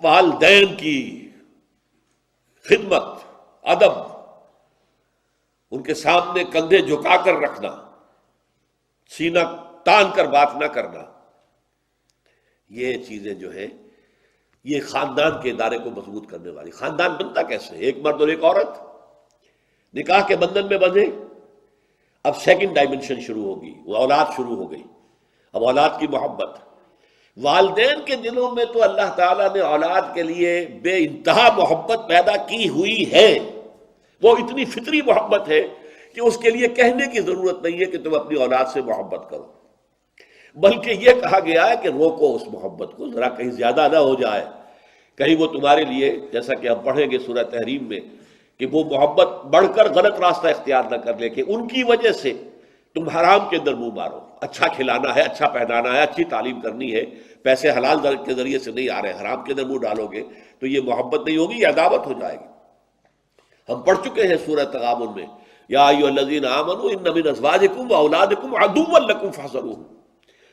والدین کی خدمت، ادب، ان کے سامنے کندھے جھکا کر رکھنا، سینہ تان کر بات نہ کرنا، یہ چیزیں جو ہے یہ خاندان کے ادارے کو مضبوط کرنے والی۔ خاندان بنتا کیسے؟ ایک مرد اور ایک عورت نکاح کے بندھن میں بندھے، اب سیکنڈ ڈائمنشن شروع ہوگی، وہ اولاد شروع ہو گئی، اب اولاد کی محبت۔ والدین کے دلوں میں تو اللہ تعالیٰ نے اولاد کے لیے بے انتہا محبت پیدا کی ہوئی ہے، وہ اتنی فطری محبت ہے کہ اس کے لیے کہنے کی ضرورت نہیں ہے کہ تم اپنی اولاد سے محبت کرو، بلکہ یہ کہا گیا ہے کہ روکو اس محبت کو، ذرا کہیں زیادہ نہ ہو جائے، کہیں وہ تمہارے لیے، جیسا کہ ہم پڑھیں گے سورہ تحریم میں، کہ وہ محبت بڑھ کر غلط راستہ اختیار نہ کر لے کہ ان کی وجہ سے تم حرام کے اندر منہ مارو۔ اچھا کھلانا ہے، اچھا پہنانا ہے، اچھی تعلیم کرنی ہے، پیسے حلال کے ذریعے سے نہیں آ رہے، حرام کے اندر منہ ڈالو گے تو یہ محبت نہیں ہوگی، یہ عداوت ہو جائے گی۔ ہم پڑھ چکے ہیں سورہ تغابن میں، یا ایھا الذین آمنوا ان من ازواجکم واولادکم عدوا لکم فاحذروہم،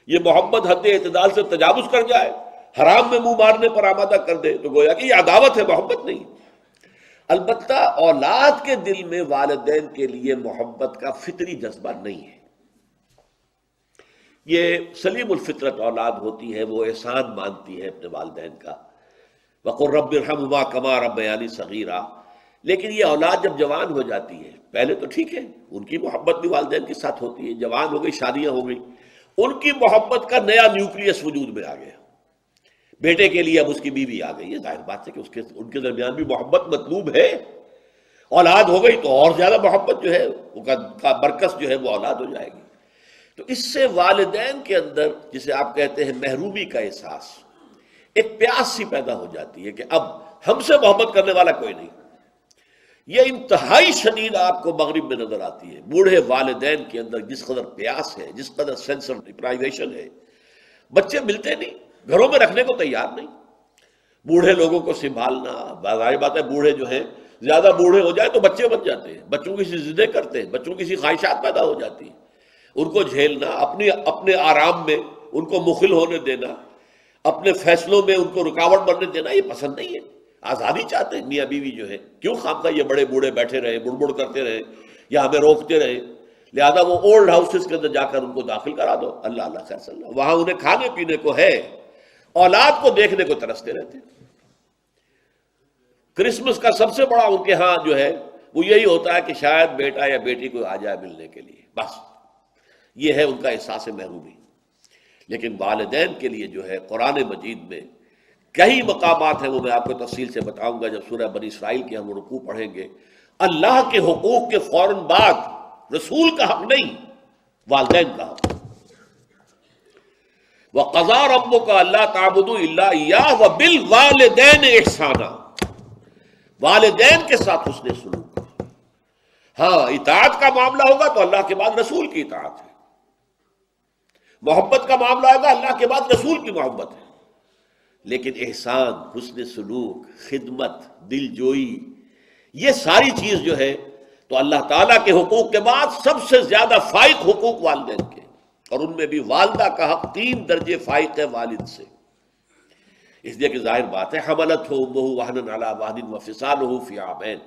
یہ محبت حد اعتدال سے تجاوز کر جائے، حرام میں منہ مارنے پر آمادہ کر دے تو گویا کہ یہ عداوت ہے، محبت نہیں۔ البتہ اولاد کے دل میں والدین کے لیے محبت کا فطری جذبہ نہیں ہے، یہ سلیم الفطرت اولاد ہوتی ہے، وہ احسان مانتی ہے اپنے والدین کا، وقل رب ارحمہما کما ربیانی صغیرا۔ لیکن یہ اولاد جب جوان ہو جاتی ہے، پہلے تو ٹھیک ہے ان کی محبت بھی والدین کے ساتھ ہوتی ہے، جوان ہو گئی، شادیاں ہو گئی، ان کی محبت کا نیا نیوکلیس وجود میں آ گیا، بیٹے کے لیے اب اس کی بیوی آ گئی ہے، ظاہر بات ہے کہ ان کے درمیان بھی محبت مطلوب ہے، اولاد ہو گئی تو اور زیادہ محبت جو ہے ان کا برکس جو ہے وہ اولاد ہو جائے گی۔ تو اس سے والدین کے اندر جسے آپ کہتے ہیں محرومی کا احساس، ایک پیاس سی پیدا ہو جاتی ہے کہ اب ہم سے محبت کرنے والا کوئی نہیں۔ یہ انتہائی شدید آپ کو مغرب میں نظر آتی ہے، بوڑھے والدین کے اندر جس قدر پیاس ہے، جس قدر سینس آف ڈپرائیویشن ہے، بچے ملتے نہیں، گھروں میں رکھنے کو تیار نہیں، بوڑھے لوگوں کو سنبھالنا، ظاہر بات ہے بوڑھے جو ہیں زیادہ بوڑھے ہو جائے تو بچے بن جاتے ہیں، بچوں کی سی ضدیں کرتے ہیں، بچوں کی سی خواہشات پیدا ہو جاتی ہیں، ان کو جھیلنا، اپنے آرام میں ان کو مخل ہونے دینا، اپنے فیصلوں میں ان کو رکاوٹ بننے دینا، یہ پسند نہیں ہے۔ آزادی چاہتے ہیں میاں بیوی جو ہے، کیوں خواہ یہ بڑے بوڑھے بیٹھے رہے، بڑ بڑ کرتے رہے یا ہمیں روکتے رہے، لہذا وہ اولڈ ہاؤسز کے اندر جا کر ان کو داخل کرا دو، اللہ اللہ خیر صلی اللہ، وہاں انہیں کھانے پینے کو ہے، اولاد کو دیکھنے کو ترستے رہتے۔ کرسمس کا سب سے بڑا ان کے ہاں جو ہے وہ یہی ہوتا ہے کہ شاید بیٹا یا بیٹی کو آ جائے ملنے کے لیے، بس یہ ہے ان کا احساس محرومی۔ لیکن والدین کے لیے جو ہے قرآن مجید میں کئی مقامات ہیں، وہ میں آپ کو تفصیل سے بتاؤں گا جب سورہ بنی اسرائیل کے ہم رکوع پڑھیں گے۔ اللہ کے حقوق کے فوراً بعد رسول کا حق نہیں، والدین کا حق۔ وَقَضَىٰ رَبُّكَ أَلَّا تَعْبُدُوا إِلَّا إِيَّاهُ وَبِالْوَالِدَيْنِ إِحْسَانًا، والدین کے ساتھ حسن سلوک۔ ہاں اطاعت کا معاملہ ہوگا تو اللہ کے بعد رسول کی اطاعت ہے، محبت کا معاملہ ہوگا اللہ کے بعد رسول کی محبت ہے، لیکن احسان، حسن سلوک، خدمت، دل جوئی، یہ ساری چیز جو ہے تو اللہ تعالیٰ کے حقوق کے بعد سب سے زیادہ فائق حقوق والدین کے، اور ان میں بھی والدہ کا حق 3 درجے فائق ہے والد سے، اس لیے کہ ظاہر بات ہے حملتہ امہ وہنا علی وہن وفصالہ فی عامین،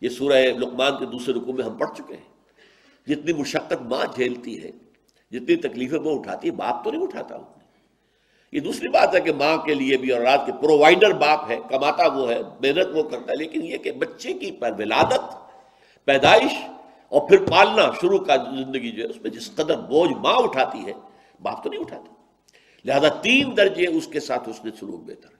یہ سورہ لقمان کے دوسرے رکوع میں ہم پڑھ چکے ہیں۔ جتنی مشقت ماں جھیلتی ہے، جتنی تکلیفیں وہ اٹھاتی ہے، باپ تو نہیں اٹھاتا اتنی۔ یہ دوسری بات ہے کہ ماں کے لیے بھی اور رات کے پرووائڈر باپ ہے، کماتا وہ ہے، محنت وہ کرتا ہے، لیکن یہ کہ بچے کی ولادت، پیدائش اور پھر پالنا شروع کا زندگی جو ہے اس میں جس قدر بوجھ ماں اٹھاتی ہے باپ تو نہیں اٹھاتا، لہذا 3 درجے اس کے ساتھ حسن سلوک بہتر ہے۔